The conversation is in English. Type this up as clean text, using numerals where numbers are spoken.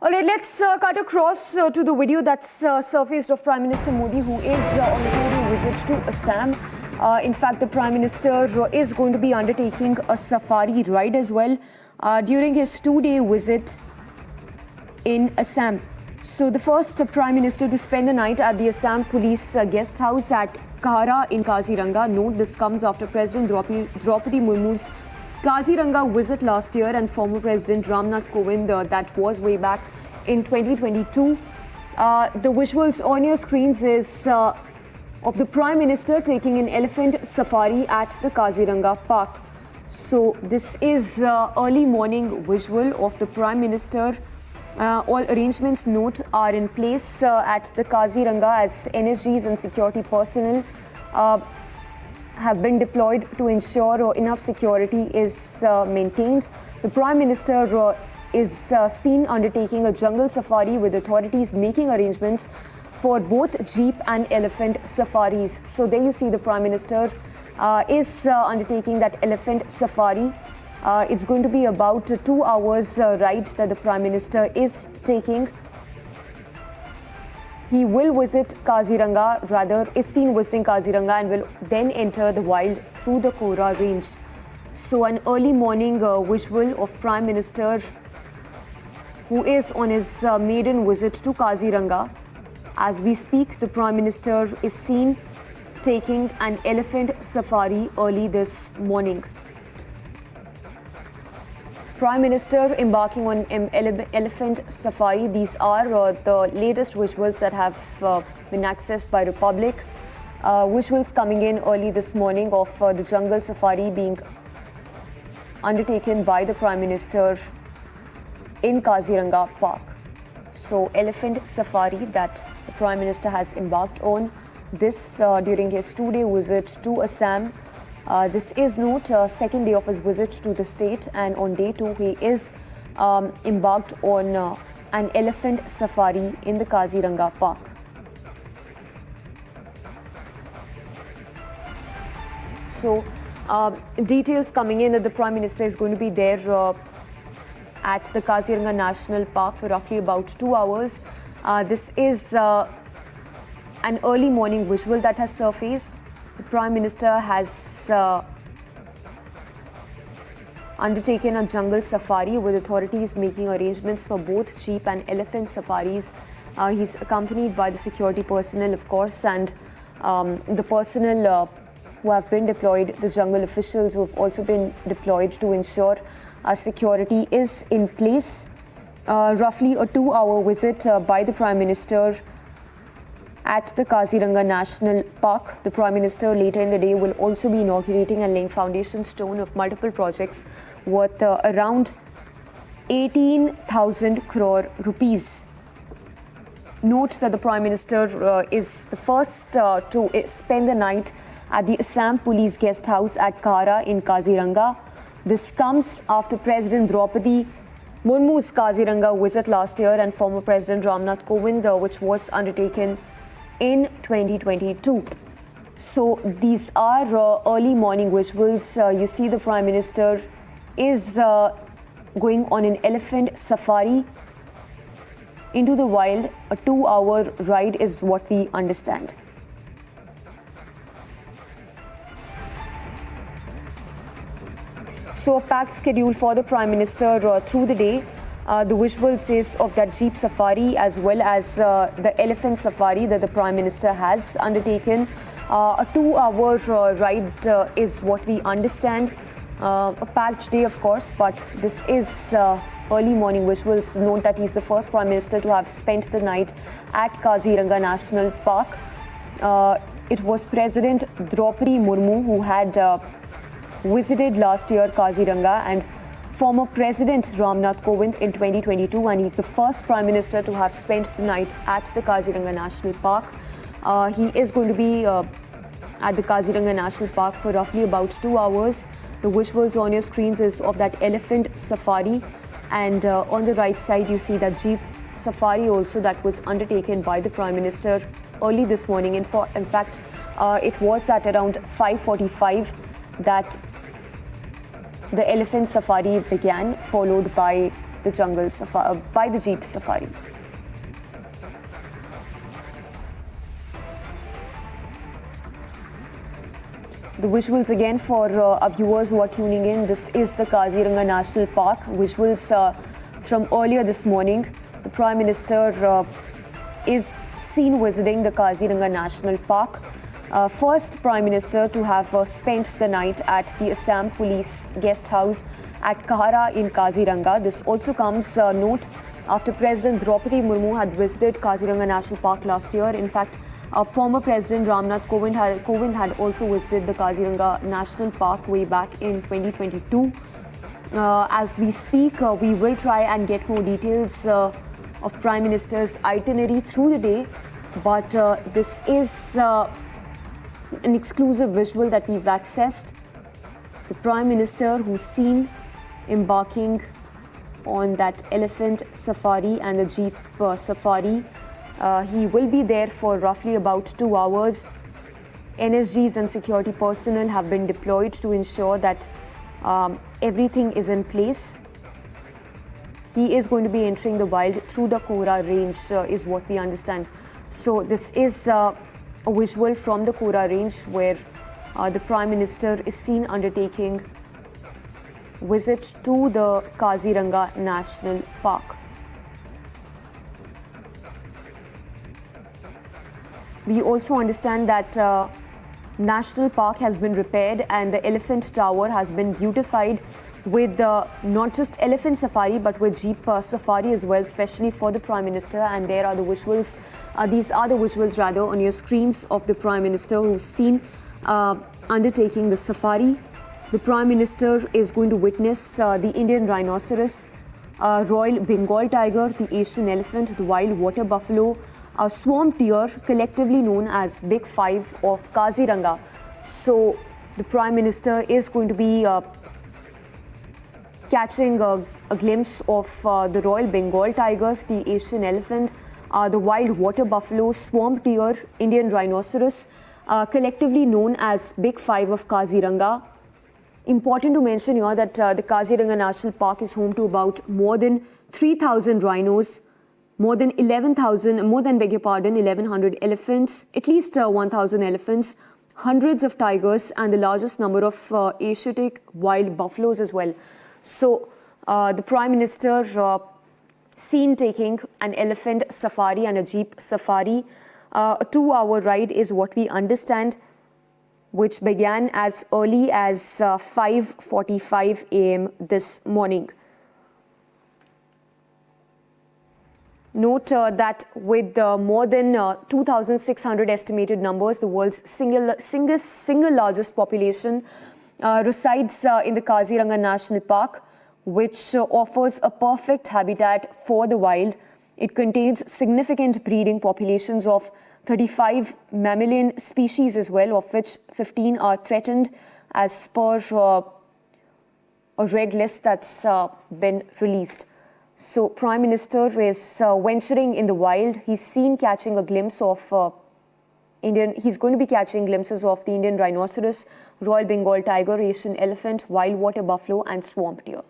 All right, let's cut across to the video that's surfaced of Prime Minister Modi, who is on a two-day visit to Assam. In fact, the Prime Minister is going to be undertaking a safari ride as well during his two-day visit in Assam. So the first Prime Minister to spend the night at the Assam Police Guest House at Kohora in Kaziranga. Note, this comes after President Draupadi Murmu's Kaziranga visit last year and former President Ramnath Kovind, that was way back in 2022. The visuals on your screens is of the Prime Minister taking an elephant safari at the Kaziranga Park. So this is early morning visual of the Prime Minister. All arrangements, note, are in place at the Kaziranga as NSGs and security personnel have been deployed to ensure enough security is maintained. The Prime Minister is seen undertaking a jungle safari with authorities making arrangements for both jeep and elephant safaris. So there you see the Prime Minister is undertaking that elephant safari. It's going to be about 2 hours ride that the Prime Minister is taking. He will visit Kaziranga, rather is seen visiting Kaziranga, and will then enter the wild through the Kohora Range. So an early morning visual of Prime Minister who is on his maiden visit to Kaziranga. As we speak, the Prime Minister is seen taking an elephant safari early this morning. Prime Minister embarking on elephant safari. These are the latest visuals that have been accessed by the public. Visuals coming in early this morning of the jungle safari being undertaken by the Prime Minister in Kaziranga Park. So elephant safari that the Prime Minister has embarked on this during his two-day visit to Assam. This is note second day of his visit to the state, and on day 2 he is embarked on an elephant safari in the Kaziranga Park. So details coming in that the Prime Minister is going to be there at the Kaziranga National Park for roughly about 2 hours. This is an early morning visual that has surfaced. The Prime Minister has undertaken a jungle safari with authorities making arrangements for both jeep and elephant safaris. He's accompanied by the security personnel, of course, and the personnel who have been deployed, the jungle officials who have also been deployed to ensure security is in place. Roughly a 2-hour visit by the Prime Minister at the Kaziranga National Park. The Prime Minister later in the day will also be inaugurating and laying foundation stone of multiple projects worth around 18,000 crore rupees. Note that the Prime Minister is the first to spend the night at the Assam Police Guest House at Kohora in Kaziranga. This comes after President Draupadi Murmu's Kaziranga visit last year and former President Ramnath Kovind, which was undertaken in 2022. So these are early morning visuals. You see the Prime Minister is going on an elephant safari into the wild. A 2-hour ride is what we understand. So a packed schedule for the Prime Minister through the day. The visuals is of that jeep safari as well as the elephant safari that the Prime Minister has undertaken. A 2-hour ride is what we understand. A packed day, of course, but this is early morning visuals. Note that he's the first Prime Minister to have spent the night at Kaziranga National Park. It was President Draupadi Murmu who had visited last year Kaziranga, and former President Ramnath Kovind in 2022, and he's the first Prime Minister to have spent the night at the Kaziranga National Park. He is going to be at the Kaziranga National Park for roughly about 2 hours. The visuals on your screens is of that elephant safari, and on the right side you see that jeep safari also that was undertaken by the Prime Minister early this morning. In fact, it was at around 5:45 that the elephant safari began, followed by the jungle safari, by the jeep safari. The visuals again for our viewers who are tuning in. This is the Kaziranga National Park. Visuals from earlier this morning. The Prime Minister is seen visiting the Kaziranga National Park. First Prime Minister to have spent the night at the Assam Police Guest House at Kohora in Kaziranga. This also comes note after President Draupadi Murmu had visited Kaziranga National Park last year. In fact, former President Ramnath Kovind had also visited the Kaziranga National Park way back in 2022. As we speak, we will try and get more details of Prime Minister's itinerary through the day, but this is an exclusive visual that we've accessed. The Prime Minister who's seen embarking on that elephant safari and the jeep safari. He will be there for roughly about 2 hours. NSGs and security personnel have been deployed to ensure that everything is in place. He is going to be entering the wild through the Kohora Range, is what we understand. So this is a visual from the Kohora Range where the Prime Minister is seen undertaking visit to the Kaziranga National Park. We also understand that National Park has been repaired and the Elephant Tower has been beautified with not just elephant safari but with jeep safari as well, especially for the Prime Minister. And there are the visuals, these are the visuals rather on your screens of the Prime Minister who's seen undertaking the safari. The Prime Minister is going to witness the Indian rhinoceros, Royal Bengal tiger, the Asian elephant, the wild water buffalo, a swamp deer, collectively known as Big Five of Kaziranga. So the Prime Minister is going to be catching a glimpse of the Royal Bengal tiger, the Asian elephant, the wild water buffalo, swamp deer, Indian rhinoceros, collectively known as Big Five of Kaziranga. Important to mention here that the Kaziranga National Park is home to about more than 3,000 rhinos, more than 1,100 elephants, at least 1,000 elephants, hundreds of tigers, and the largest number of Asiatic wild buffaloes as well. So the Prime Minister seen taking an elephant safari and a jeep safari. A 2-hour ride is what we understand, which began as early as 5:45 a.m. this morning. Note that with more than 2,600 estimated numbers, the world's single largest population resides in the Kaziranga National Park, which offers a perfect habitat for the wild. It contains significant breeding populations of 35 mammalian species as well, of which 15 are threatened as per a red list that's been released. So Prime Minister is venturing in the wild. He's seen catching a glimpse of he's going to be catching glimpses of the Indian rhinoceros, Royal Bengal tiger, Asian elephant, wild water buffalo and swamp deer.